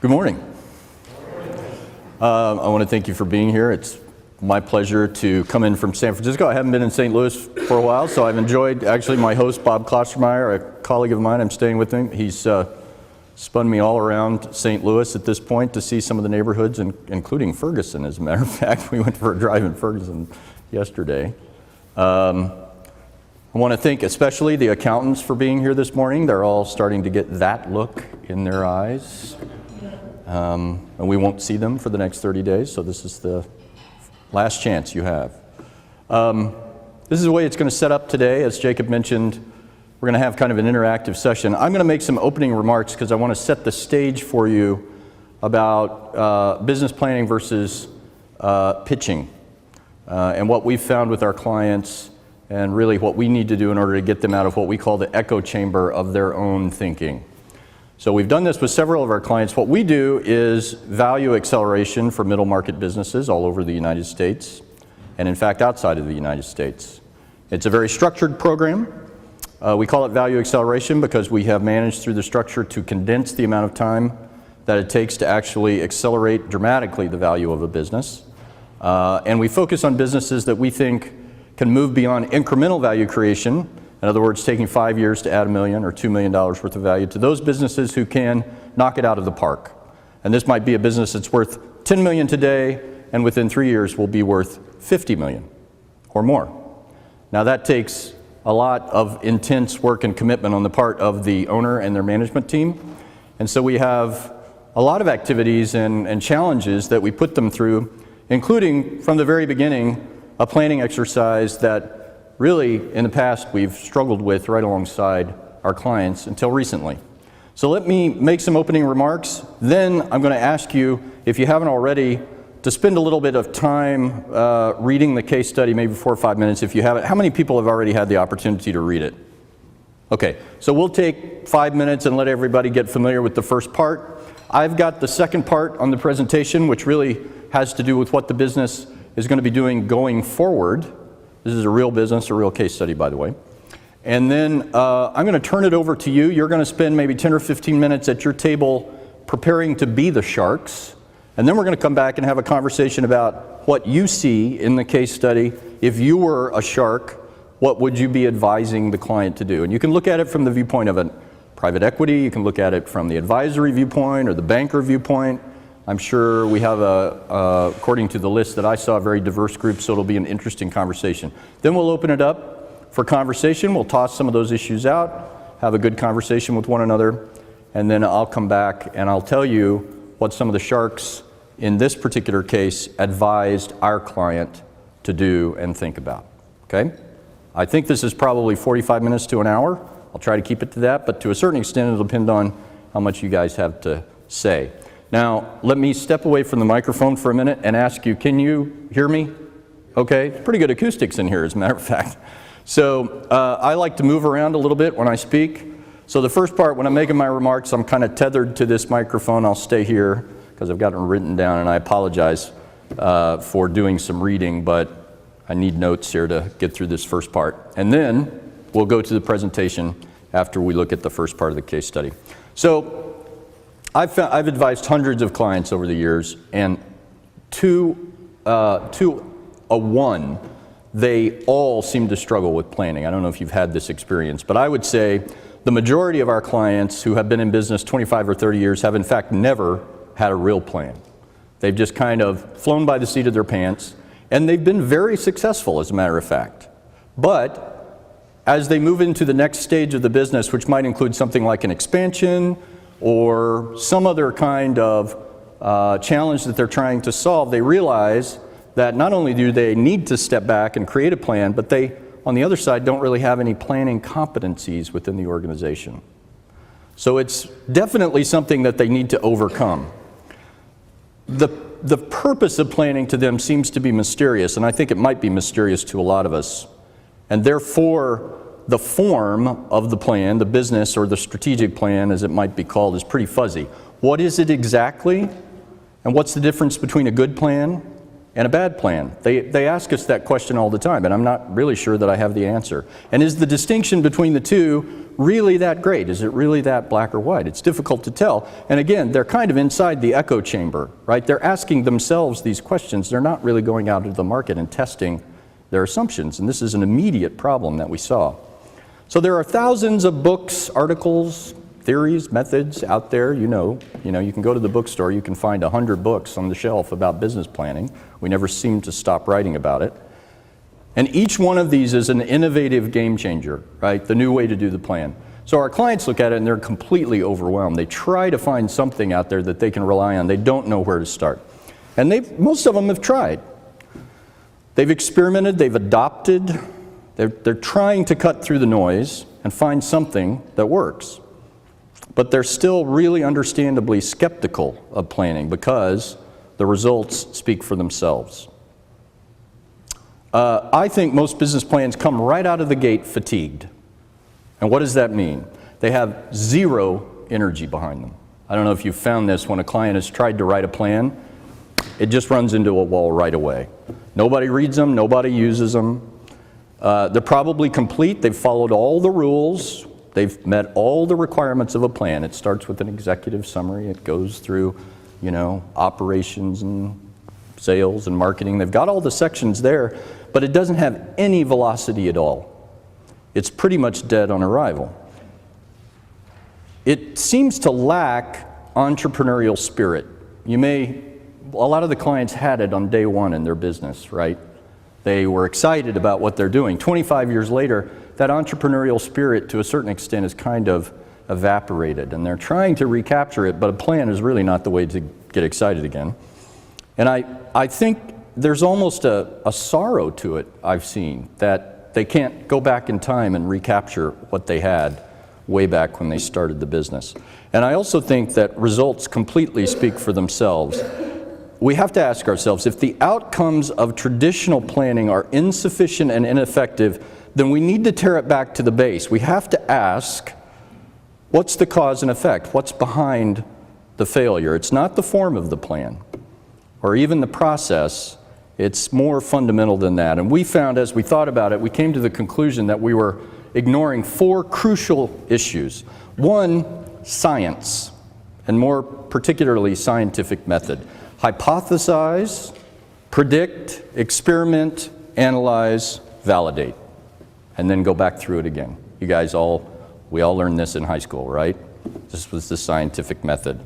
Good morning. I want to thank you for being here. It's my pleasure to come in from San Francisco. I haven't been in St. Louis for a while, so I've enjoyed, actually my host, Bob Klostermeyer, a colleague of mine, I'm staying with him. He's spun me all around St. Louis at this point to see some of the neighborhoods, including Ferguson, as a matter of fact. We went for a drive in Ferguson yesterday. I want to thank especially the accountants for being here this morning. They're all starting to get that look in their eyes. And we won't see them for the next 30 days, so this is the last chance you have. This is the way it's going to set up today. As Jacob mentioned, we're going to have kind of an interactive session. I'm going to make some opening remarks because I want to set the stage for you about business planning versus pitching and what we've found with our clients and really what we need to do in order to get them out of what we call the echo chamber of their own thinking. So we've done this with several of our clients. What we do is value acceleration for middle market businesses all over the United States, and in fact outside of the United States. It's a very structured program. We call it value acceleration because we have managed through the structure to condense the amount of time that it takes to actually accelerate dramatically the value of a business. And we focus on businesses that we think can move beyond incremental value creation. In other words, taking 5 years to add $1 million or $2 million worth of value to those businesses who can knock it out of the park. And this might be a business that's worth $10 million today and within 3 years will be worth $50 million or more. Now that takes a lot of intense work and commitment on the part of the owner and their management team. And so we have a lot of activities and challenges that we put them through, including from the very beginning, a planning exercise that really, in the past, we've struggled with right alongside our clients until recently. So let me make some opening remarks. Then I'm going to ask you, if you haven't already, to spend a little bit of time reading the case study, maybe 4 or 5 minutes if you haven't. How many people have already had the opportunity to read it? Okay, so we'll take 5 minutes and let everybody get familiar with the first part. I've got the second part on the presentation, which really has to do with what the business is going to be doing going forward. This is a real business, a real case study, by the way. And then I'm going to turn it over to you. You're going to spend maybe 10 or 15 minutes at your table preparing to be the sharks. And then we're going to come back and have a conversation about what you see in the case study. If you were a shark, what would you be advising the client to do? And you can look at it from the viewpoint of a private equity. You can look at it from the advisory viewpoint or the banker viewpoint. I'm sure we have, according to the list that I saw, a very diverse group, so it'll be an interesting conversation. Then we'll open it up for conversation. We'll toss some of those issues out, have a good conversation with one another, and then I'll come back and I'll tell you what some of the sharks in this particular case advised our client to do and think about, okay? I think this is probably 45 minutes to an hour. I'll try to keep it to that, but to a certain extent it'll depend on how much you guys have to say. Now, let me step away from the microphone for a minute and ask you, can you hear me? Okay, pretty good acoustics in here, as a matter of fact. So I like to move around a little bit when I speak. So the first part, when I'm making my remarks, I'm kind of tethered to this microphone. I'll stay here because I've got them written down, and I apologize for doing some reading, but I need notes here to get through this first part. And then we'll go to the presentation after we look at the first part of the case study. So I've advised hundreds of clients over the years, and to a one, they all seem to struggle with planning. I don't know if you've had this experience, but I would say the majority of our clients who have been in business 25 or 30 years have in fact never had a real plan. They've just kind of flown by the seat of their pants, and they've been very successful, as a matter of fact. But as they move into the next stage of the business, which might include something like an expansion, or some other kind of challenge that they're trying to solve, they realize that not only do they need to step back and create a plan, but they, on the other side, don't really have any planning competencies within the organization. So it's definitely something that they need to overcome. The purpose of planning to them seems to be mysterious, and I think it might be mysterious to a lot of us. And therefore, the form of the plan, the business or the strategic plan as it might be called, is pretty fuzzy. What is it exactly? And what's the difference between a good plan and a bad plan? They ask us that question all the time, and I'm not really sure that I have the answer. And is the distinction between the two really that great? Is it really that black or white? It's difficult to tell. And again, they're kind of inside the echo chamber, right? They're asking themselves these questions. They're not really going out into the market and testing their assumptions. And this is an immediate problem that we saw. So there are thousands of books, articles, theories, methods out there. You can go to the bookstore, you can find 100 books on the shelf about business planning. We never seem to stop writing about it. And each one of these is an innovative game changer, right? The new way to do the plan. So our clients look at it and they're completely overwhelmed. They try to find something out there that they can rely on. They don't know where to start. And most of them have tried. They've experimented, they've adopted, they're trying to cut through the noise and find something that works. But they're still really understandably skeptical of planning because the results speak for themselves. I think most business plans come right out of the gate fatigued. And what does that mean? They have zero energy behind them. I don't know if you've found this when a client has tried to write a plan, it just runs into a wall right away. Nobody reads them, nobody uses them. They're probably complete, they've followed all the rules, they've met all the requirements of a plan. It starts with an executive summary, it goes through, operations and sales and marketing. They've got all the sections there, but it doesn't have any velocity at all. It's pretty much dead on arrival. It seems to lack entrepreneurial spirit. A lot of the clients had it on day one in their business, right? They were excited about what they're doing. 25 years later, that entrepreneurial spirit to a certain extent is kind of evaporated, and they're trying to recapture it, but a plan is really not the way to get excited again. And I think there's almost a sorrow to it, I've seen, that they can't go back in time and recapture what they had way back when they started the business. And I also think that results completely speak for themselves. We have to ask ourselves, if the outcomes of traditional planning are insufficient and ineffective, then we need to tear it back to the base. We have to ask, what's the cause and effect? What's behind the failure? It's not the form of the plan or even the process. It's more fundamental than that. And we found, as we thought about it, we came to the conclusion that we were ignoring 4 crucial issues. 1, science, and more particularly scientific method. Hypothesize, predict, experiment, analyze, validate, and then go back through it again. You guys we all learned this in high school, right? This was the scientific method.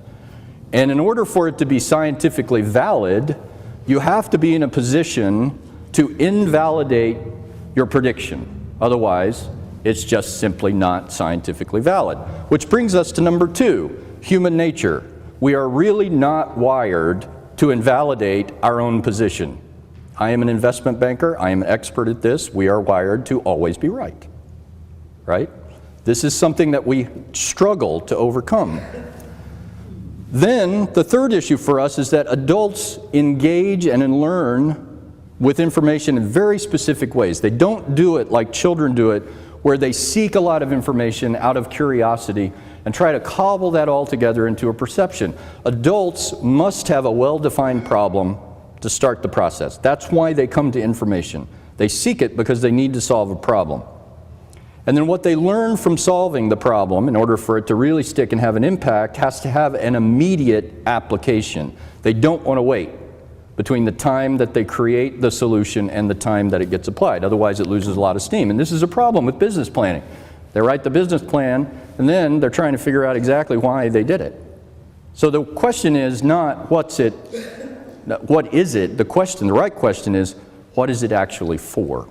And in order for it to be scientifically valid, you have to be in a position to invalidate your prediction. Otherwise, it's just simply not scientifically valid. Which brings us to number 2, human nature. We are really not wired to invalidate our own position. I am an investment banker, I am an expert at this, we are wired to always be right, right? This is something that we struggle to overcome. Then, the third issue for us is that adults engage and learn with information in very specific ways. They don't do it like children do it, where they seek a lot of information out of curiosity and try to cobble that all together into a perception. Adults must have a well-defined problem to start the process. That's why they come to information. They seek it because they need to solve a problem. And then what they learn from solving the problem, in order for it to really stick and have an impact, has to have an immediate application. They don't want to wait between the time that they create the solution and the time that it gets applied. Otherwise, it loses a lot of steam. And this is a problem with business planning. They write the business plan, and then they're trying to figure out exactly why they did it. So the question is not what is it? The right question is, what is it actually for?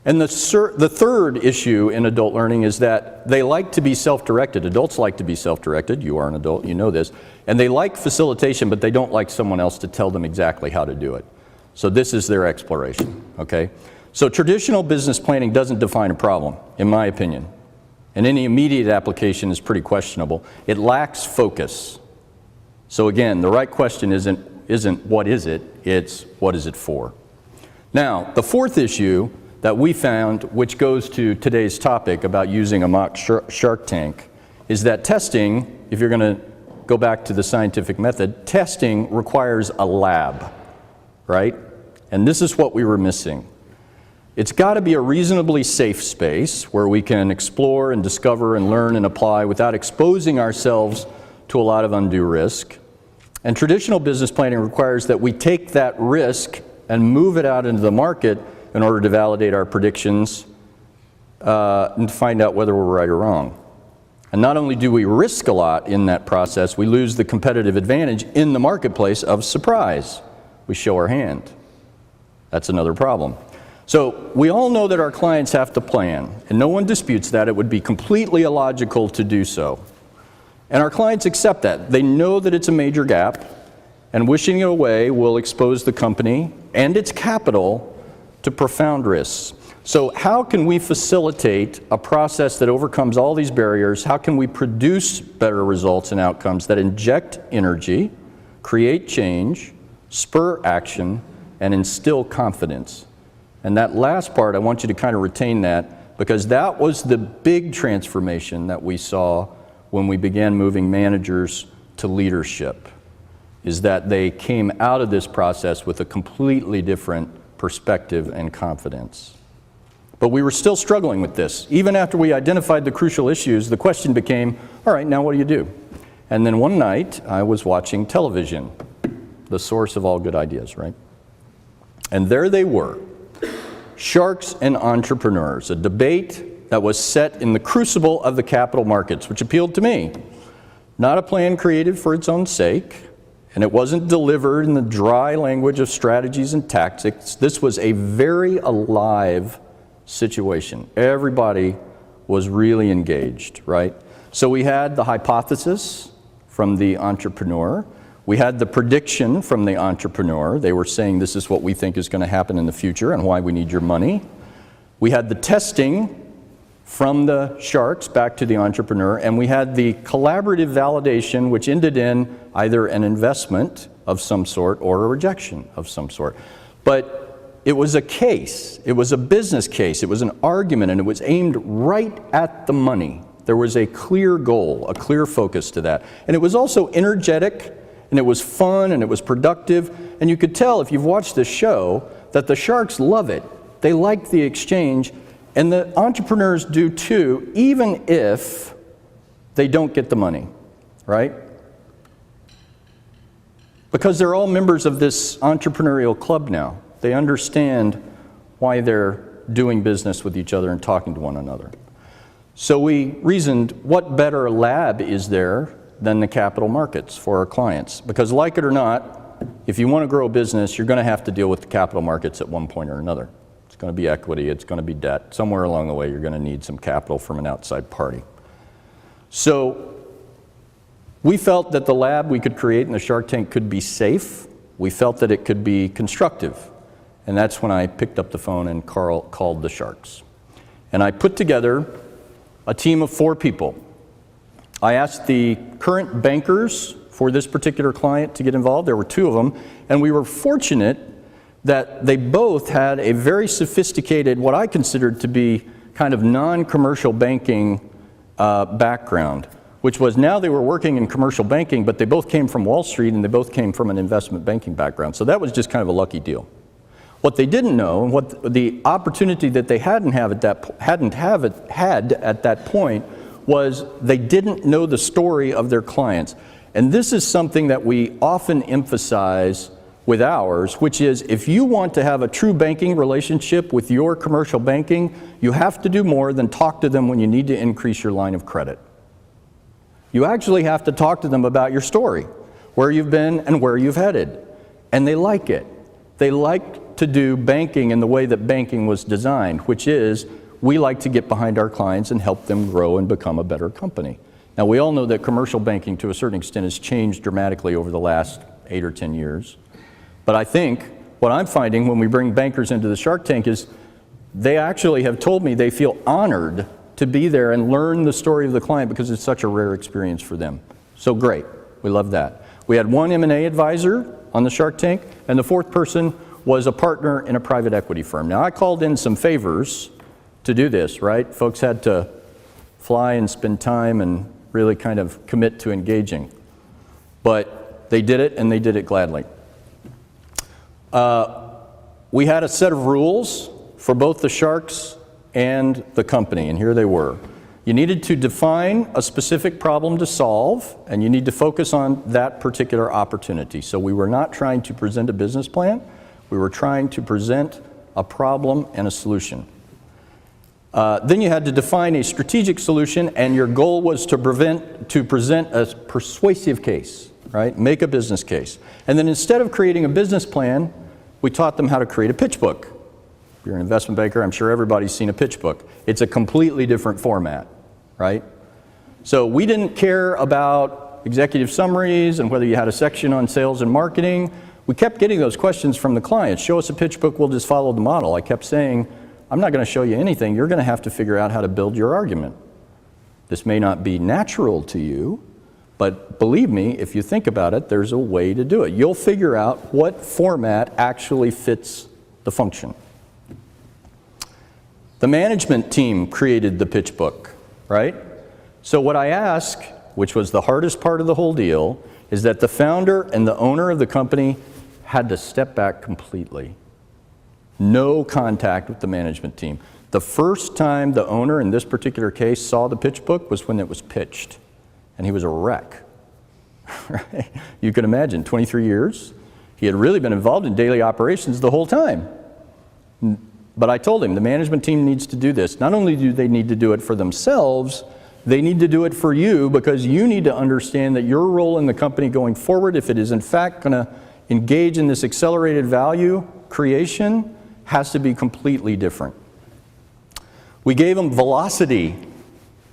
And the third issue in adult learning is that they like to be self-directed. Adults like to be self-directed. You are an adult, you know this. And they like facilitation, but they don't like someone else to tell them exactly how to do it. So this is their exploration, okay? So traditional business planning doesn't define a problem, in my opinion. And any immediate application is pretty questionable. It lacks focus. So again, the right question isn't what is it, it's what is it for? Now, the fourth issue that we found, which goes to today's topic about using a mock Shark Tank, is that testing, if you're going to go back to the scientific method, testing requires a lab. right? And this is what we were missing. It's got to be a reasonably safe space where we can explore and discover and learn and apply without exposing ourselves to a lot of undue risk. And traditional business planning requires that we take that risk and move it out into the market in order to validate our predictions and find out whether we're right or wrong. And not only do we risk a lot in that process, we lose the competitive advantage in the marketplace of surprise. We show our hand. That's another problem. So we all know that our clients have to plan, and no one disputes that. It would be completely illogical to do so. And our clients accept that. They know that it's a major gap, and wishing it away will expose the company and its capital to profound risks. So how can we facilitate a process that overcomes all these barriers? How can we produce better results and outcomes that inject energy, create change, spur action, and instill confidence? And that last part, I want you to kind of retain that, because that was the big transformation that we saw when we began moving managers to leadership, is that they came out of this process with a completely different perspective and confidence. But we were still struggling with this. Even after we identified the crucial issues, the question became, all right, now what do you do? And then one night, I was watching television, the source of all good ideas, right? And there they were, sharks and entrepreneurs, a debate that was set in the crucible of the capital markets, which appealed to me. Not a plan created for its own sake, and it wasn't delivered in the dry language of strategies and tactics. This was a very alive situation. Everybody was really engaged, right? So we had the hypothesis from the entrepreneur. We had the prediction from the entrepreneur. They were saying this is what we think is going to happen in the future and why we need your money. We had the testing from the sharks back to the entrepreneur, and we had the collaborative validation, which ended in either an investment of some sort or a rejection of some sort. But it was a case, it was a business case, it was an argument, and it was aimed right at the money. There was a clear goal, a clear focus to that. And it was also energetic, and it was fun, and it was productive, and you could tell if you've watched this show that the sharks love it. They like the exchange, and the entrepreneurs do too, even if they don't get the money, right? Because they're all members of this entrepreneurial club now. They understand why they're doing business with each other and talking to one another. So we reasoned, what better lab is there than the capital markets for our clients? Because like it or not, if you want to grow a business, you're going to have to deal with the capital markets at one point or another. It's going to be equity, it's going to be debt. Somewhere along the way, you're going to need some capital from an outside party. So we felt that the lab we could create in the Shark Tank could be safe. We felt that it could be constructive. And that's when I picked up the phone and Carl called the Sharks. And I put together a team of 4 people. I asked the current bankers for this particular client to get involved. There were 2 of them. And we were fortunate that they both had a very sophisticated, what I considered to be kind of non-commercial banking background, which was now they were working in commercial banking, but they both came from Wall Street and they both came from an investment banking background. So that was just kind of a lucky deal. What they didn't know, and what the opportunity that they hadn't had at that point, was they didn't know the story of their clients. And this is something that we often emphasize with ours, which is if you want to have a true banking relationship with your commercial banking, you have to do more than talk to them when you need to increase your line of credit. You actually have to talk to them about your story, where you've been and where you've headed. And they like it. They like to do banking in the way that banking was designed, which is we like to get behind our clients and help them grow and become a better company. Now, we all know that commercial banking to a certain extent has changed dramatically over the last 8 or 10 years. But I think what I'm finding when we bring bankers into the Shark Tank is they actually have told me they feel honored to be there and learn the story of the client because it's such a rare experience for them. So great, we love that. We had 1 M&A advisor on the Shark Tank, and the 4th person was a partner in a private equity firm. Now, I called in some favors to do this, right? Folks had to fly and spend time and really kind of commit to engaging. But they did it, and they did it gladly. We had a set of rules for both the sharks and the company, and here they were. You needed to define a specific problem to solve, and you need to focus on that particular opportunity. So we were not trying to present a business plan. We were trying to present a problem and a solution. Then you had to define a strategic solution, and your goal was to present a persuasive case, right? Make a business case. And then instead of creating a business plan, we taught them how to create a pitch book. If you're an investment banker, I'm sure everybody's seen a pitch book. It's a completely different format, right? So we didn't care about executive summaries and whether you had a section on sales and marketing. We kept getting those questions from the clients. Show us a pitch book, we'll just follow the model. I kept saying, I'm not going to show you anything. You're going to have to figure out how to build your argument. This may not be natural to you, but believe me, if you think about it, there's a way to do it. You'll figure out what format actually fits the function. The management team created the pitch book, right? So what I ask, which was the hardest part of the whole deal, is that the founder and the owner of the company had to step back completely. No contact with the management team. The first time the owner in this particular case saw the pitch book was when it was pitched, and he was a wreck. Right? You can imagine, 23 years. He had really been involved in daily operations the whole time. But I told him, the management team needs to do this. Not only do they need to do it for themselves, they need to do it for you, because you need to understand that your role in the company going forward, if it is in fact going to engage in this accelerated value creation, has to be completely different. We gave them velocity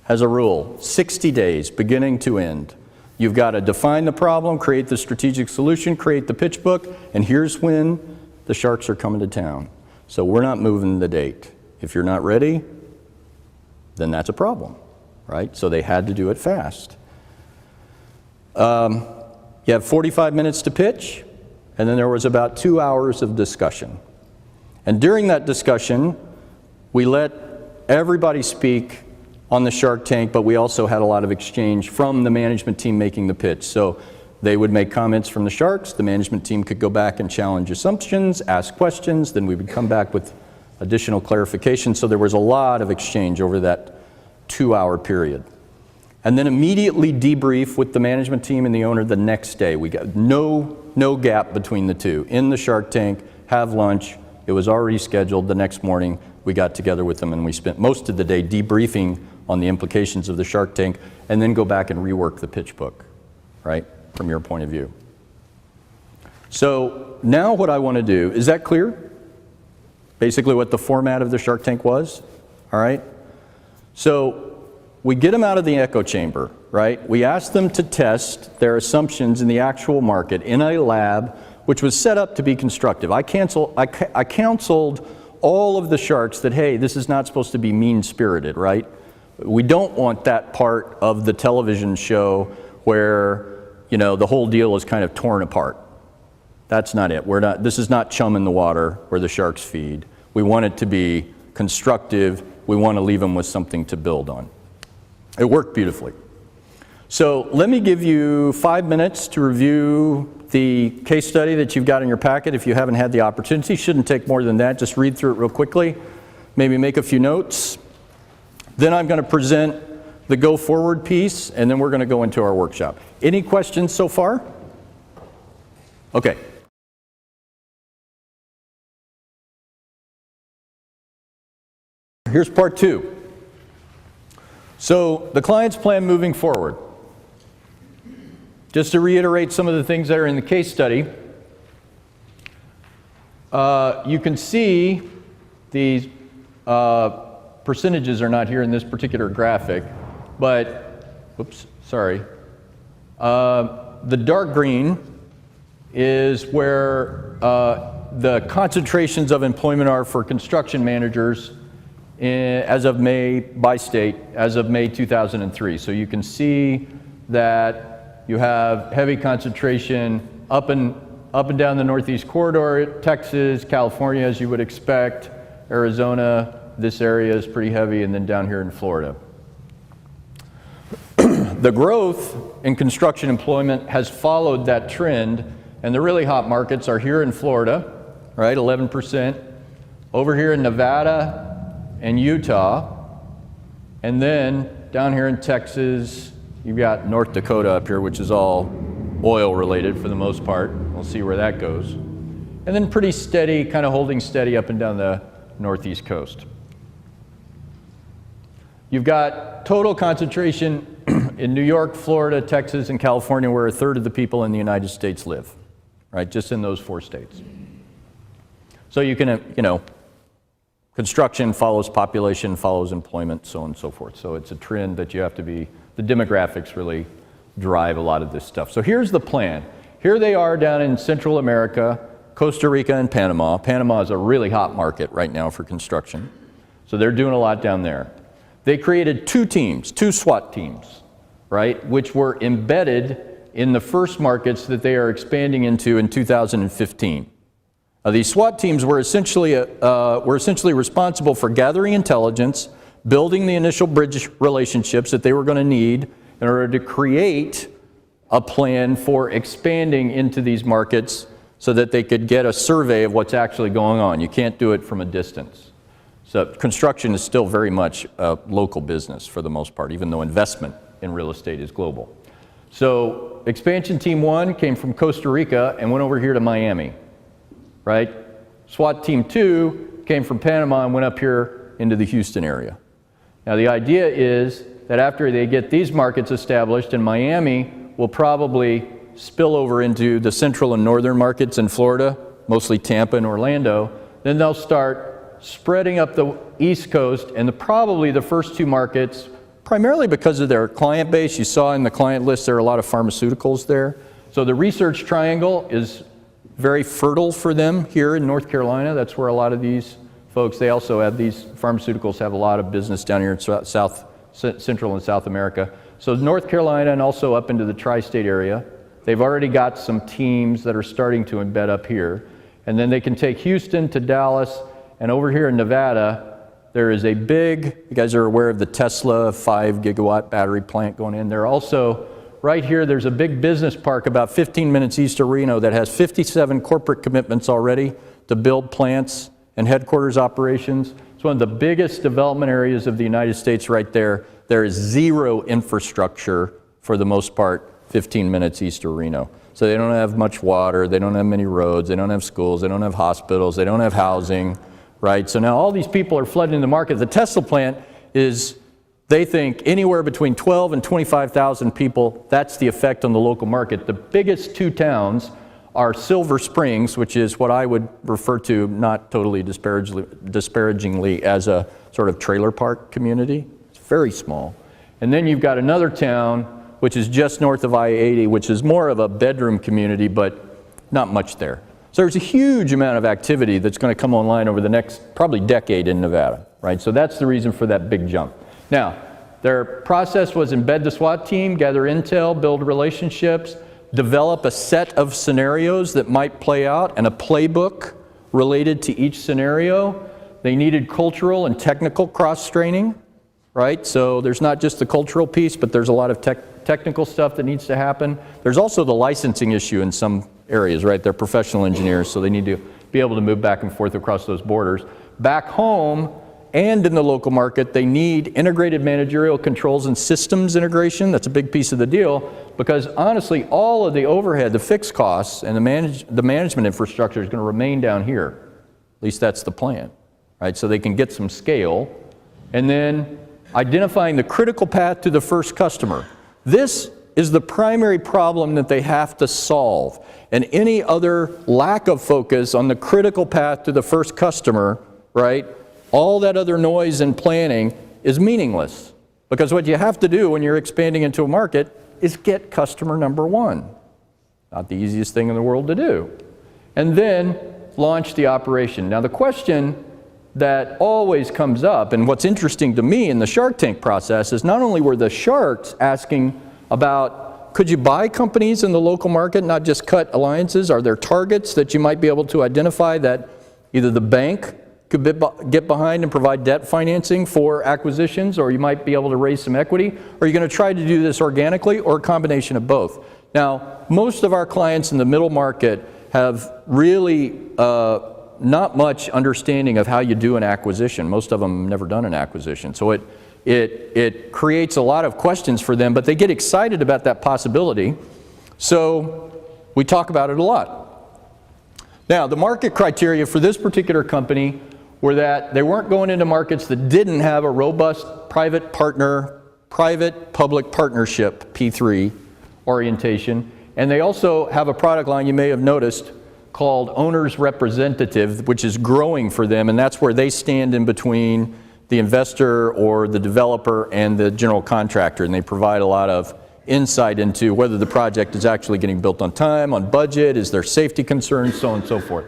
as a rule, 60 days, beginning to end. You've got to define the problem, create the strategic solution, create the pitch book, and here's when the sharks are coming to town. So we're not moving the date. If you're not ready, then that's a problem, right? So they had to do it fast. You have 45 minutes to pitch, and then there was about 2 hours of discussion. And during that discussion, we let everybody speak on the Shark Tank, but we also had a lot of exchange from the management team making the pitch. So they would make comments from the sharks, the management team could go back and challenge assumptions, ask questions, then we would come back with additional clarification. So there was a lot of exchange over that 2-hour period. And then immediately debrief with the management team and the owner the next day. We got no gap between the two. In the Shark Tank, have lunch. It was already scheduled. The next morning, we got together with them and we spent most of the day debriefing on the implications of the Shark Tank, and then go back and rework the pitch book, right, from your point of view. So now what I want to do, is that clear? Basically what the format of the Shark Tank was, all right? So we get them out of the echo chamber, right? We ask them to test their assumptions in the actual market in a lab, which was set up to be constructive. I counseled all of the sharks that, hey, this is not supposed to be mean-spirited, right? We don't want that part of the television show where, you know, the whole deal is kind of torn apart. That's not it. This is not chum in the water where the sharks feed. We want it to be constructive. We want to leave them with something to build on. It worked beautifully. So let me give you 5 minutes to review the case study that you've got in your packet if you haven't had the opportunity. Shouldn't take more than that. Just read through it real quickly. Maybe make a few notes. Then I'm going to present the go forward piece, and then we're going to go into our workshop. Any questions so far? Okay. Here's part 2. So the client's plan moving forward. Just to reiterate some of the things that are in the case study, you can see these percentages are not here in this particular graphic, but, oops, sorry. The dark green is where the concentrations of employment are for construction managers as of May, by state, as of May 2003. So you can see that you have heavy concentration up and down the Northeast corridor, Texas, California, as you would expect, Arizona, this area is pretty heavy, and then down here in Florida. The growth in construction employment has followed that trend, and the really hot markets are here in Florida, right, 11%. Over here in Nevada and Utah, and then down here in Texas, you've got North Dakota up here, which is all oil related for the most part. We'll see where that goes. And then pretty steady, kind of holding steady up and down the northeast coast. You've got total concentration in New York, Florida, Texas, and California, where a third of the people in the United States live, right? Just in those 4 states. So you can, construction follows population, follows employment, so on and so forth. So it's a trend that you have to be, the demographics really drive a lot of this stuff. So here's the plan. Here they are down in Central America, Costa Rica and Panama. Panama is a really hot market right now for construction. So they're doing a lot down there. They created 2 teams, 2 SWAT teams, right, which were embedded in the first markets that they are expanding into in 2015. These SWAT teams were essentially responsible for gathering intelligence, building the initial bridge relationships that they were going to need in order to create a plan for expanding into these markets so that they could get a survey of what's actually going on. You can't do it from a distance. So construction is still very much a local business for the most part, even though investment in real estate is global. So expansion team 1 came from Costa Rica and went over here to Miami. Right? SWAT team 2 came from Panama and went up here into the Houston area. Now the idea is that after they get these markets established, and Miami will probably spill over into the central and northern markets in Florida, mostly Tampa and Orlando, then they'll start spreading up the East Coast, and probably the first 2 markets, primarily because of their client base. You saw in the client list there are a lot of pharmaceuticals there. So the Research Triangle is very fertile for them here in North Carolina. That's where a lot of these folks, they also have these pharmaceuticals, have a lot of business down here in Central and South America. So North Carolina and also up into the tri-state area. They've already got some teams that are starting to embed up here. And then they can take Houston to Dallas, and over here in Nevada, there is a big, you guys are aware of the Tesla 5 gigawatt battery plant going in. They're also right here, there's a big business park about 15 minutes east of Reno that has 57 corporate commitments already to build plants and headquarters operations. It's one of the biggest development areas of the United States right there. There is 0 infrastructure for the most part 15 minutes east of Reno. So they don't have much water, they don't have many roads, they don't have schools, they don't have hospitals, they don't have housing, right? So now all these people are flooding the market. The Tesla plant is, they think, anywhere between 12 and 25,000 people. That's the effect on the local market. The biggest 2 towns are Silver Springs, which is what I would refer to, not totally disparagingly, as a sort of trailer park community. It's very small. And then you've got another town, which is just north of I-80, which is more of a bedroom community, but not much there. So there's a huge amount of activity that's going to come online over the next probably decade in Nevada, right? So that's the reason for that big jump. Now, their process was embed the SWAT team, gather intel, build relationships, develop a set of scenarios that might play out and a playbook related to each scenario. They needed cultural and technical cross-training, right? So there's not just the cultural piece, but there's a lot of technical stuff that needs to happen. There's also the licensing issue in some areas, right? They're professional engineers, so they need to be able to move back and forth across those borders. Back home, and in the local market, they need integrated managerial controls and systems integration. That's a big piece of the deal, because honestly, all of the overhead, the fixed costs, and the management infrastructure is going to remain down here. At least that's the plan, right? So they can get some scale. And then identifying the critical path to the first customer. This is the primary problem that they have to solve. And any other lack of focus on the critical path to the first customer, right? All that other noise and planning is meaningless, because what you have to do when you're expanding into a market is get customer number 1. Not the easiest thing in the world to do. And then launch the operation. Now the question that always comes up, and what's interesting to me in the Shark Tank process, is not only were the sharks asking about, could you buy companies in the local market, not just cut alliances? Are there targets that you might be able to identify that either the bank could get behind and provide debt financing for acquisitions, or you might be able to raise some equity? Or are you going to try to do this organically, or a combination of both? Now, most of our clients in the middle market have really not much understanding of how you do an acquisition. Most of them have never done an acquisition. So it creates a lot of questions for them, but they get excited about that possibility. So we talk about it a lot. Now, the market criteria for this particular company were that they weren't going into markets that didn't have a robust private-public partnership, P3 orientation. And they also have a product line, you may have noticed, called owner's representative, which is growing for them, and that's where they stand in between the investor or the developer and the general contractor, and they provide a lot of insight into whether the project is actually getting built on time, on budget, is there safety concerns, so on and so forth.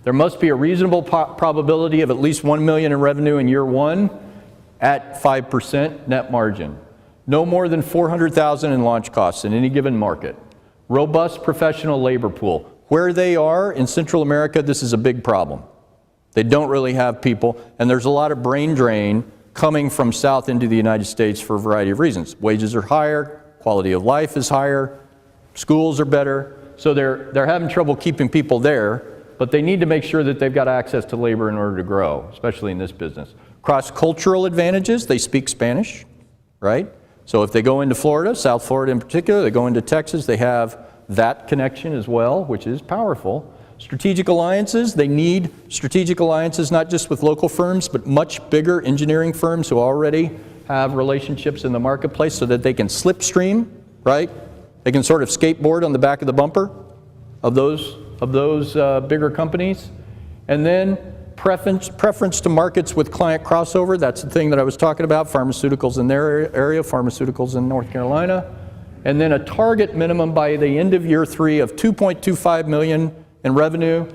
There must be a reasonable probability of at least $1 million in revenue in year one at 5% net margin. No more than $400,000 in launch costs in any given market. Robust professional labor pool. Where they are in Central America, this is a big problem. They don't really have people, and there's a lot of brain drain coming from south into the United States for a variety of reasons. Wages are higher, quality of life is higher, schools are better, so they're having trouble keeping people there, but they need to make sure that they've got access to labor in order to grow, especially in this business. Cross-cultural advantages, they speak Spanish, right? So if they go into Florida, South Florida in particular, they go into Texas, they have that connection as well, which is powerful. Strategic alliances, they need strategic alliances not just with local firms, but much bigger engineering firms who already have relationships in the marketplace so that they can slipstream, right? They can sort of skateboard on the back of the bumper of those bigger companies. And then preference to markets with client crossover, that's the thing that I was talking about, pharmaceuticals in their area, pharmaceuticals in North Carolina. And then a target minimum by the end of year 3 of $2.25 million in revenue,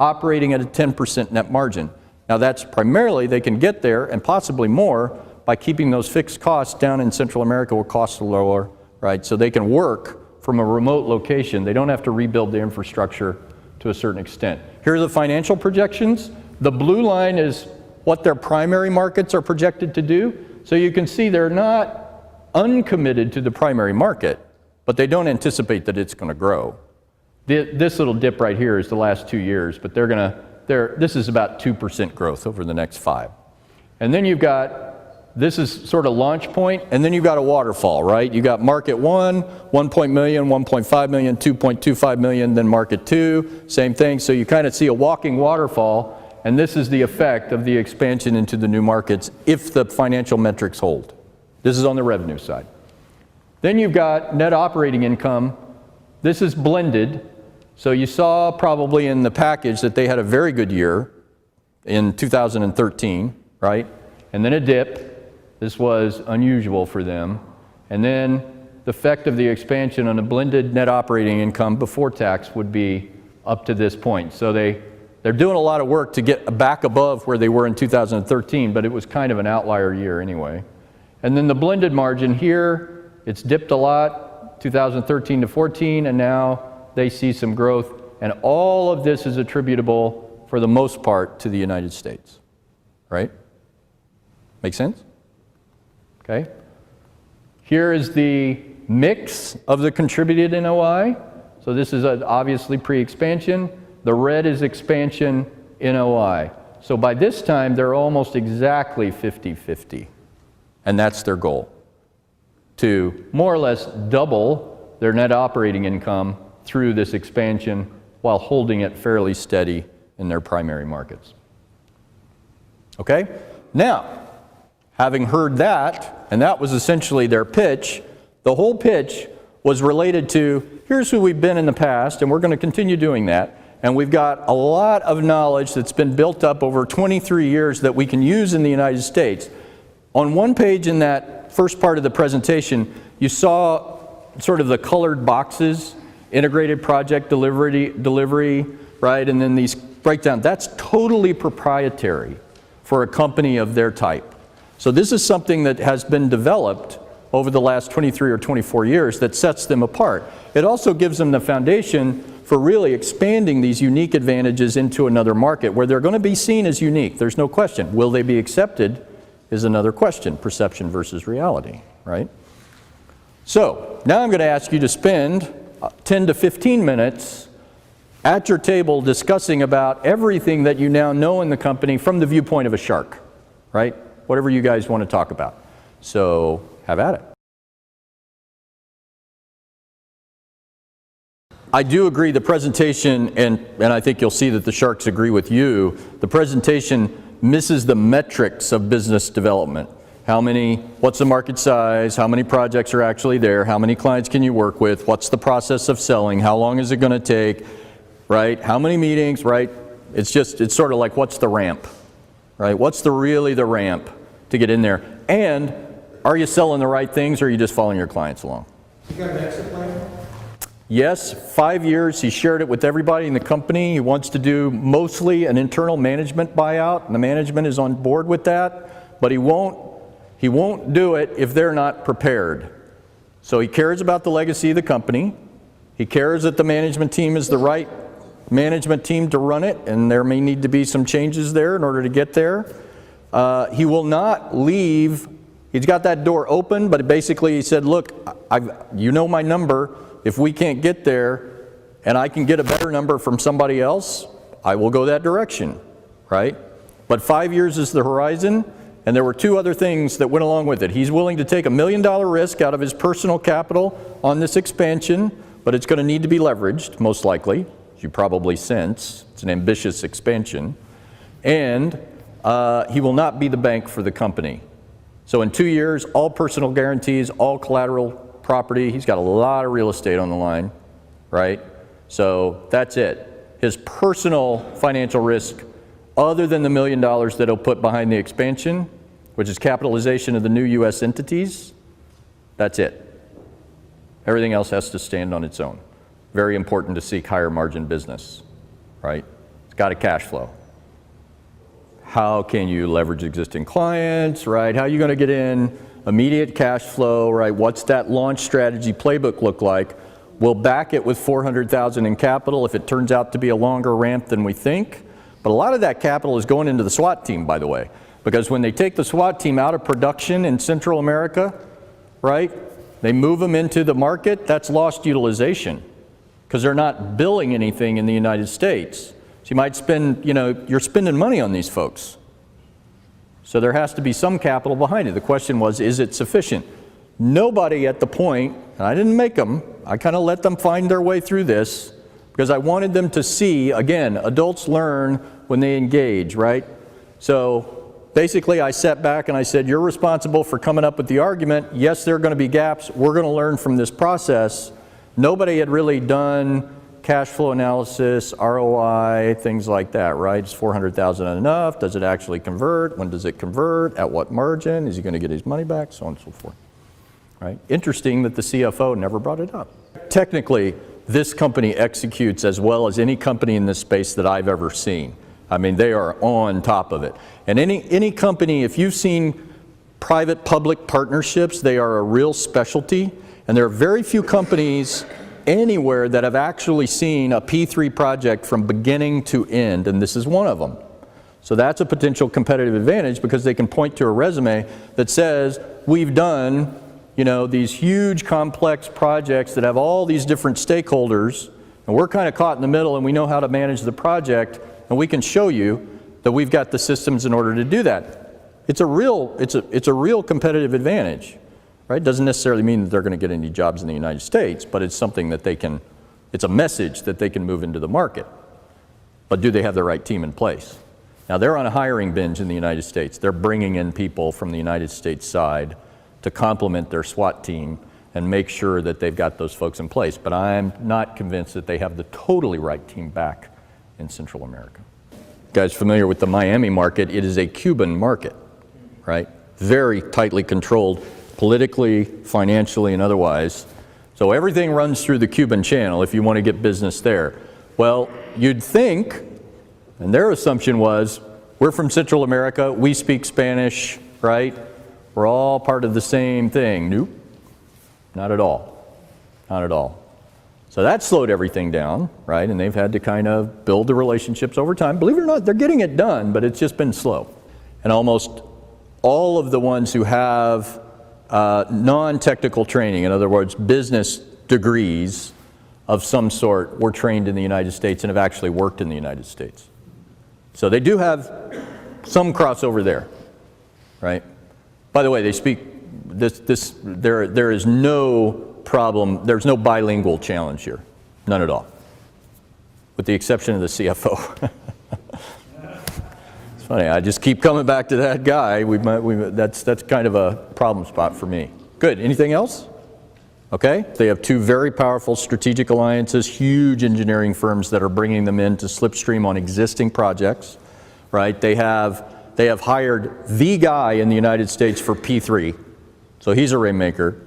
operating at a 10% net margin. Now that's primarily, they can get there and possibly more by keeping those fixed costs down in Central America where costs are lower, right? So they can work from a remote location. They don't have to rebuild the infrastructure to a certain extent. Here are the financial projections. The blue line is what their primary markets are projected to do. So you can see they're not uncommitted to the primary market, but they don't anticipate that it's going to grow. This little dip right here is the last 2 years, but this is about 2% growth over the next 5. And then you've got, this is sort of launch point, and then you've got a waterfall, right? You got market 1, 1 million, 1.5 million, 2.25 million, then market 2, same thing. So you kind of see a walking waterfall, and this is the effect of the expansion into the new markets if the financial metrics hold. This is on the revenue side. Then you've got net operating income. This is blended. So you saw probably in the package that they had a very good year in 2013, right? And then a dip. This was unusual for them. And then the effect of the expansion on a blended net operating income before tax would be up to this point. So they're doing a lot of work to get back above where they were in 2013, but it was kind of an outlier year anyway. And then the blended margin here, it's dipped a lot, 2013 to 14, and now they see some growth. And all of this is attributable, for the most part, to the United States, right? Make sense? Okay. Here is the mix of the contributed NOI. So this is obviously pre-expansion. The red is expansion NOI. So by this time, they're almost exactly 50-50. And that's their goal, to more or less double their net operating income through this expansion while holding it fairly steady in their primary markets. Okay? Now, having heard that, and that was essentially their pitch, the whole pitch was related to, here's who we've been in the past, and we're going to continue doing that. And we've got a lot of knowledge that's been built up over 23 years that we can use in the United States. On one page in that first part of the presentation, you saw sort of the colored boxes, integrated project delivery, right? And then these breakdown. That's totally proprietary for a company of their type. So this is something that has been developed over the last 23 or 24 years that sets them apart. It also gives them the foundation for really expanding these unique advantages into another market where they're going to be seen as unique. There's no question. Will they be accepted is another question, perception versus reality, right? So now I'm going to ask you to spend 10 to 15 minutes at your table discussing about everything that you now know in the company from the viewpoint of a shark, right? Whatever you guys want to talk about. So have at it. I do agree the presentation, and I think you'll see that the sharks agree with you, the presentation misses the metrics of business development. What's the market size, how many projects are actually there, how many clients can you work with, what's the process of selling, how long is it going to take, right? How many meetings, right? It's sort of like, what's the ramp, right? What's really the ramp to get in there? And are you selling the right things, or are you just following your clients along? You got an exit plan? Yes, 5 years. He shared it with everybody in the company. He wants to do mostly an internal management buyout, and the management is on board with that, but he won't do it if they're not prepared. So he cares about the legacy of the company. He cares that the management team is the right management team to run it, and there may need to be some changes there in order to get there. He will not leave. He's got that door open, but basically he said, look, you know my number. If we can't get there and I can get a better number from somebody else, I will go that direction, right? But 5 years is the horizon, and there were two other things that went along with it. He's willing to take $1 million risk out of his personal capital on this expansion, but it's going to need to be leveraged, most likely, as you probably sense. It's an ambitious expansion. And he will not be the bank for the company. So in 2 years, all personal guarantees, all collateral property. He's got a lot of real estate on the line, right? So that's it. His personal financial risk, other than the $1 million that he'll put behind the expansion, which is capitalization of the new U.S. entities, that's it. Everything else has to stand on its own. Very important to seek higher margin business, right? It's got a cash flow. How can you leverage existing clients, right? How are you going to get in? Immediate cash flow, right? What's that launch strategy playbook look like? We'll back it with $400,000 in capital if it turns out to be a longer ramp than we think. But a lot of that capital is going into the SWAT team, by the way, because when they take the SWAT team out of production in Central America, right? They move them into the market, that's lost utilization because they're not billing anything in the United States. So you might spend, you're spending money on these folks. So there has to be some capital behind it. The question was, is it sufficient? Nobody at the point, and I didn't make them, I kind of let them find their way through this because I wanted them to see, again, adults learn when they engage, right? So basically I sat back and I said, you're responsible for coming up with the argument. Yes, there are going to be gaps. We're going to learn from this process. Nobody had really done cash flow analysis, ROI, things like that, right? Is 400,000 enough? Does it actually convert? When does it convert? At what margin? Is he going to get his money back? So on and so forth, right? Interesting that the CFO never brought it up. Technically, this company executes as well as any company in this space that I've ever seen. I mean, they are on top of it. And any company, if you've seen private-public partnerships, they are a real specialty. And there are very few companies anywhere that have actually seen a P3 project from beginning to end, and this is one of them. So that's a potential competitive advantage because they can point to a resume that says, we've done, these huge complex projects that have all these different stakeholders, and we're kind of caught in the middle and we know how to manage the project, and we can show you that we've got the systems in order to do that. It's a real competitive advantage. Right? Doesn't necessarily mean that they're going to get any jobs in the United States, but it's something that it's a message that they can move into the market. But do they have the right team in place? Now they're on a hiring binge in the United States. They're bringing in people from the United States side to complement their SWAT team and make sure that they've got those folks in place. But I'm not convinced that they have the totally right team back in Central America. You guys familiar with the Miami market? It is a Cuban market, right? Very tightly controlled politically, financially, and otherwise. So everything runs through the Cuban channel if you want to get business there. Well, you'd think, and their assumption was, we're from Central America, we speak Spanish, right? We're all part of the same thing. Nope, not at all, not at all. So that slowed everything down, right? And they've had to kind of build the relationships over time. Believe it or not, they're getting it done, but it's just been slow. And almost all of the ones who have non-technical training, in other words, business degrees, of some sort were trained in the United States and have actually worked in the United States. So they do have some crossover there, right? By the way, they speak there is no problem, there's no bilingual challenge here, none at all, with the exception of the CFO. It's funny, I just keep coming back to that guy. That's kind of a problem spot for me. Good, anything else? Okay, they have two very powerful strategic alliances, huge engineering firms that are bringing them in to slipstream on existing projects, right? They have hired the guy in the United States for P3, so he's a rainmaker,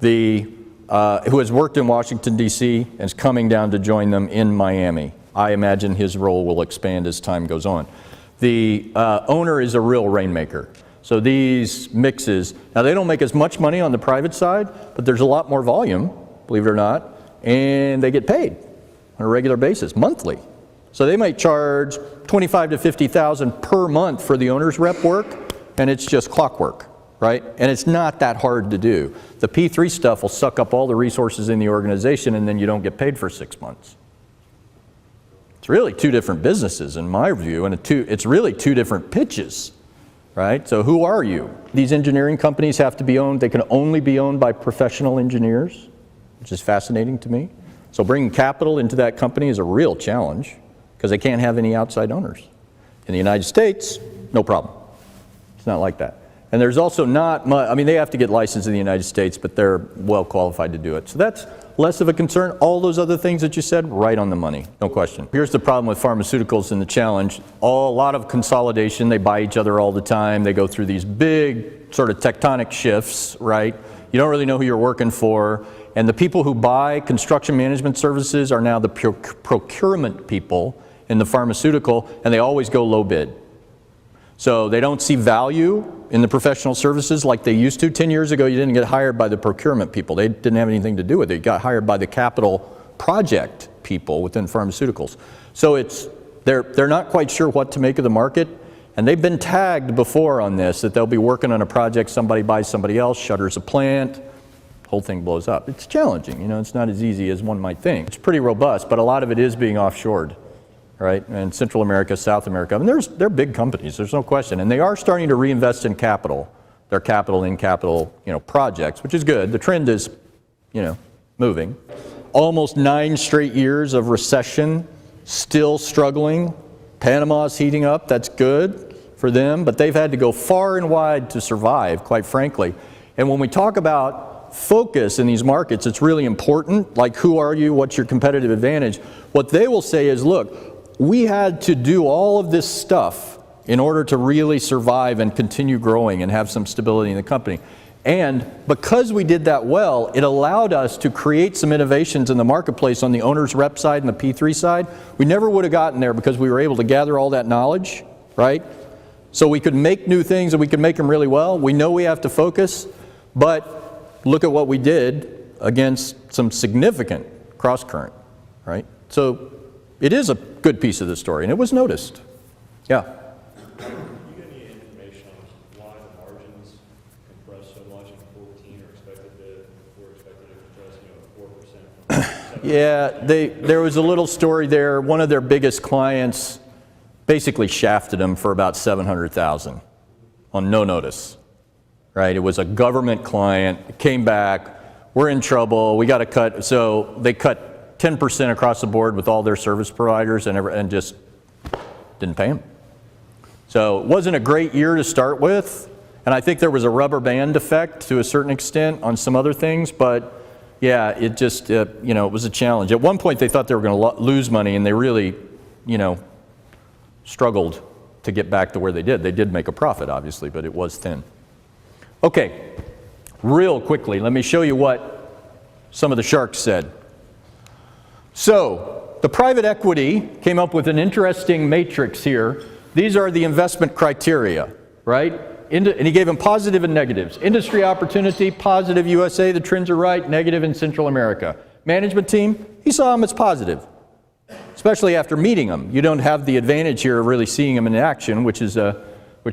who has worked in Washington, D.C. and is coming down to join them in Miami. I imagine his role will expand as time goes on. The owner is a real rainmaker. So these mixes, now they don't make as much money on the private side, but there's a lot more volume, believe it or not, and they get paid on a regular basis, monthly. So they might charge $25,000 to $50,000 per month for the owner's rep work, and it's just clockwork, right? And it's not that hard to do. The P3 stuff will suck up all the resources in the organization, and then you don't get paid for 6 months. It's really two different businesses in my view, and it's really two different pitches. Right? So who are you? These engineering companies have to be owned, they can only be owned by professional engineers, which is fascinating to me. So bringing capital into that company is a real challenge because they can't have any outside owners. In the United States, no problem. It's not like that. And there's also not much, I mean, they have to get licensed in the United States, but they're well qualified to do it. So that's less of a concern. All those other things that you said, right on the money, no question. Here's the problem with pharmaceuticals and the challenge. A lot of consolidation, they buy each other all the time. They go through these big sort of tectonic shifts, right? You don't really know who you're working for. And the people who buy construction management services are now the procurement people in the pharmaceutical, and they always go low bid. So they don't see value in the professional services like they used to. 10 years ago, you didn't get hired by the procurement people. They didn't have anything to do with it. You got hired by the capital project people within pharmaceuticals. So they're not quite sure what to make of the market, and they've been tagged before on this, that they'll be working on a project, somebody buys somebody else, shutters a plant, whole thing blows up. It's challenging, you know, it's not as easy as one might think. It's pretty robust, but a lot of it is being offshored. Right? And Central America, South America. I mean, they're big companies, there's no question. And they are starting to reinvest in capital, their capital in capital, projects, which is good. The trend is, moving. Almost 9 straight years of recession, still struggling. Panama's heating up, that's good for them, but they've had to go far and wide to survive, quite frankly. And when we talk about focus in these markets, it's really important, like who are you, what's your competitive advantage? What they will say is, look, we had to do all of this stuff in order to really survive and continue growing and have some stability in the company. And because we did that well, it allowed us to create some innovations in the marketplace on the owner's rep side and the P3 side. We never would have gotten there because we were able to gather all that knowledge, right? So we could make new things and we could make them really well. We know we have to focus, but look at what we did against some significant cross current, right? So it is a good piece of the story, and it was noticed. Yeah? Do you get any information on why the margins compressed so much in 2014 were expected to compress, 4%? Yeah, there was a little story there. One of their biggest clients basically shafted them for about $700,000 on no notice, right? It was a government client, it came back, we're in trouble, we got to cut, so they cut 10% across the board with all their service providers and just didn't pay them. So it wasn't a great year to start with, and I think there was a rubber band effect to a certain extent on some other things, but yeah, it just, it was a challenge. At one point they thought they were going to lose money, and they really, struggled to get back to where they did. They did make a profit, obviously, but it was thin. Okay, real quickly, let me show you what some of the sharks said. So, the private equity came up with an interesting matrix here. These are the investment criteria, right? And he gave them positive and negatives. Industry opportunity, positive USA, the trends are right, negative in Central America. Management team, he saw them as positive, especially after meeting them. You don't have the advantage here of really seeing them in action, which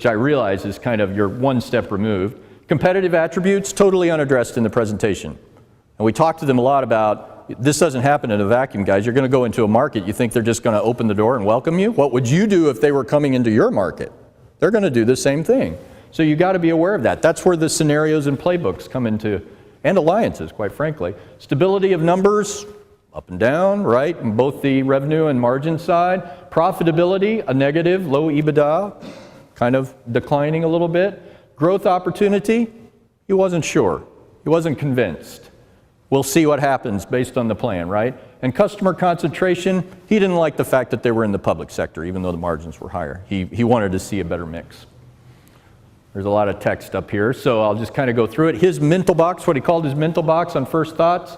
I realize is kind of your one step removed. Competitive attributes, totally unaddressed in the presentation. And we talked to them a lot about this doesn't happen in a vacuum, guys. You're going to go into a market. You think they're just going to open the door and welcome you? What would you do if they were coming into your market? They're going to do the same thing. So you got to be aware of that. That's where the scenarios and playbooks come into, and alliances, quite frankly. Stability of numbers, up and down, right, in both the revenue and margin side. Profitability, a negative, low EBITDA, kind of declining a little bit. Growth opportunity, he wasn't sure. He wasn't convinced. We'll see what happens based on the plan, right? And customer concentration, he didn't like the fact that they were in the public sector, even though the margins were higher. He wanted to see a better mix. There's a lot of text up here, so I'll just kind of go through it. His mental box, what he called his mental box on first thoughts: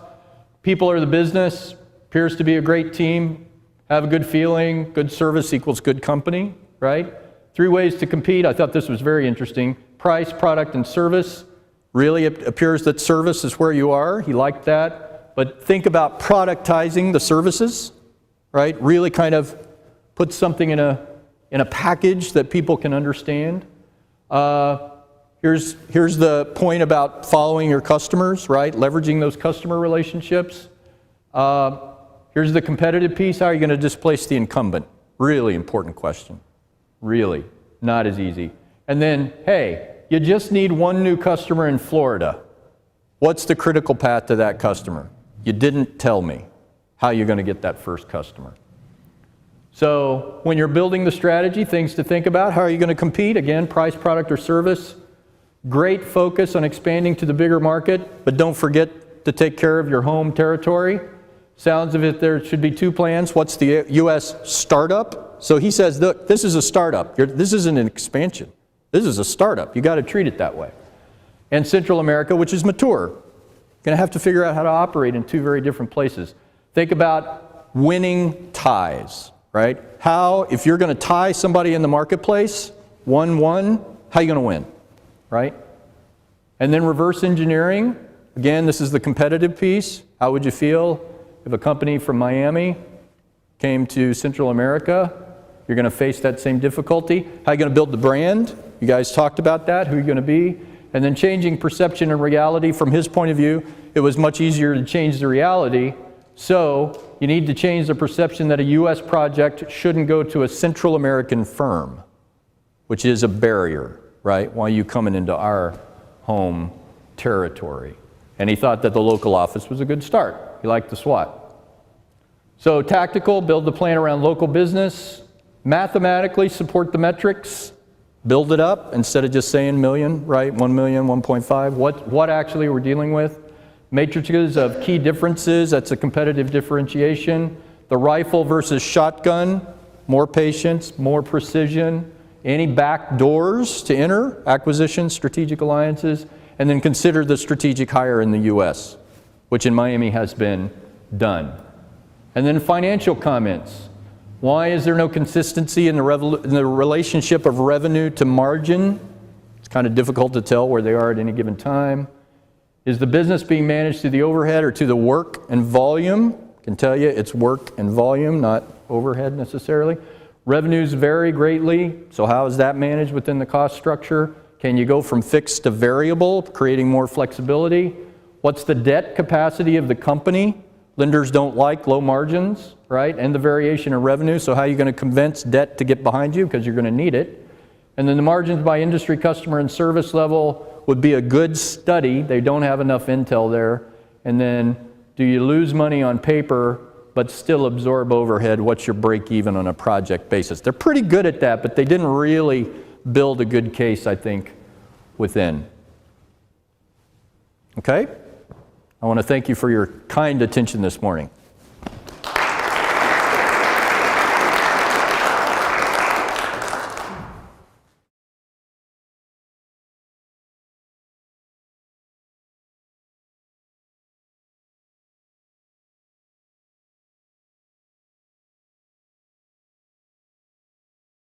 people are the business, appears to be a great team, have a good feeling, good service equals good company, right? 3 ways to compete. I thought this was very interesting. Price, product, and service. Really, it appears that service is where you are. He liked that. But think about productizing the services, right? Really kind of put something in a package that people can understand. Here's the point about following your customers, right? Leveraging those customer relationships. Here's the competitive piece. How are you going to displace the incumbent? Really important question. Really, not as easy. And then, hey, you just need one new customer in Florida. What's the critical path to that customer? You didn't tell me how you're going to get that first customer. So when you're building the strategy, things to think about. How are you going to compete? Again, price, product, or service. Great focus on expanding to the bigger market, but don't forget to take care of your home territory. Sounds of it, there should be 2 plans. What's the U.S. startup? So he says, look, this is a startup. This isn't an expansion. This is a startup. You got to treat it that way. And Central America, which is mature. You're going to have to figure out how to operate in 2 very different places. Think about winning ties, right? How, if you're going to tie somebody in the marketplace, 1-1, how are you going to win, right? And then reverse engineering. Again, this is the competitive piece. How would you feel if a company from Miami came to Central America? You're going to face that same difficulty. How are you going to build the brand? You guys talked about that, who you're going to be. And then changing perception and reality. From his point of view, it was much easier to change the reality. So you need to change the perception that a U.S. project shouldn't go to a Central American firm, which is a barrier, right? Why are you coming into our home territory? And he thought that the local office was a good start. He liked the SWAT. So tactical, build the plan around local business. Mathematically, support the metrics. Build it up instead of just saying million, right? 1 million, 1.5. What actually we're dealing with. Matrices of key differences, that's a competitive differentiation. The rifle versus shotgun, more patience, more precision. Any back doors to enter, acquisitions, strategic alliances, and then consider the strategic hire in the U.S., which in Miami has been done. And then financial comments. Why is there no consistency in the relationship of revenue to margin? It's kind of difficult to tell where they are at any given time. Is the business being managed through the overhead or to the work and volume? I can tell you it's work and volume, not overhead necessarily. Revenues vary greatly, so how is that managed within the cost structure? Can you go from fixed to variable, creating more flexibility? What's the debt capacity of the company? Lenders don't like low margins, right? And the variation in revenue, so how are you going to convince debt to get behind you? Because you're going to need it. And then the margins by industry, customer, and service level would be a good study. They don't have enough intel there. And then, do you lose money on paper but still absorb overhead? What's your break even on a project basis? They're pretty good at that, but they didn't really build a good case, I think, within. Okay? I want to thank you for your kind attention this morning.